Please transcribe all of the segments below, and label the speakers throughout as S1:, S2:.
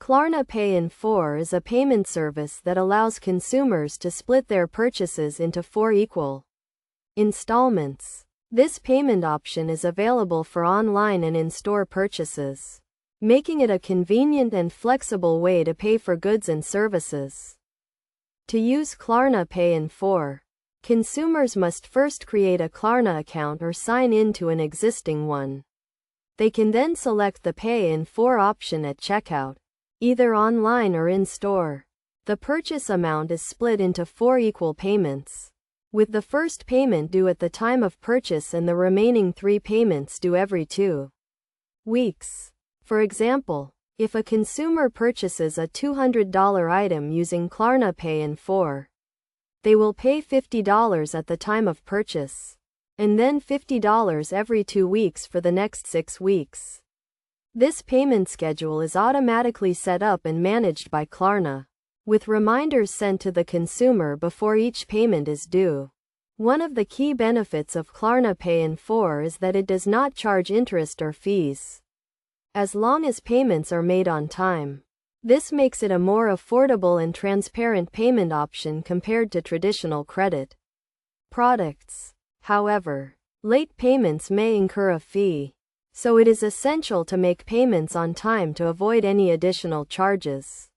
S1: Klarna Pay In 4 is a payment service that allows consumers to split their purchases into 4 equal installments. This payment option is available for online and in-store purchases, making it a convenient and flexible way to pay for goods and services. To use Klarna Pay In 4, consumers must first create a Klarna account or sign in to an existing one. They can then select the Pay In 4 option at checkout, either online or in-store. The purchase amount is split into 4 equal payments, with the first payment due at the time of purchase and the remaining 3 payments due every 2 weeks. For example, if a consumer purchases a $200 item using Klarna Pay In 4, they will pay $50 at the time of purchase, and then $50 every 2 weeks for the next 6 weeks. This payment schedule is automatically set up and managed by Klarna, with reminders sent to the consumer before each payment is due. One of the key benefits of Klarna Pay In 4 is that it does not charge interest or fees, as long as payments are made on time. This makes it a more affordable and transparent payment option compared to traditional credit products. However, late payments may incur a fee, so it is essential to make payments on time to avoid any additional charges.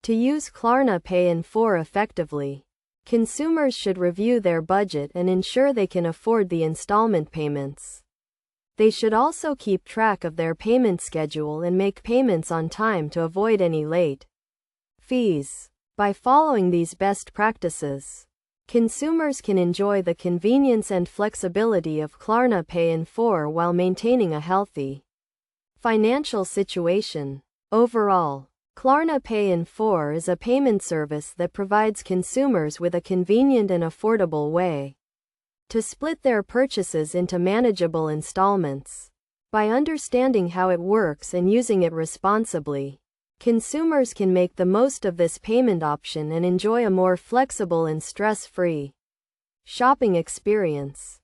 S1: To use Klarna Pay In 4 effectively, consumers should review their budget and ensure they can afford the installment payments. They should also keep track of their payment schedule and make payments on time to avoid any late fees. By following these best practices, consumers can enjoy the convenience and flexibility of Klarna Pay In 4 while maintaining a healthy financial situation. Overall, Klarna Pay In 4 is a payment service that provides consumers with a convenient and affordable way to split their purchases into manageable installments. By understanding how it works and using it responsibly, consumers can make the most of this payment option and enjoy a more flexible and stress-free shopping experience.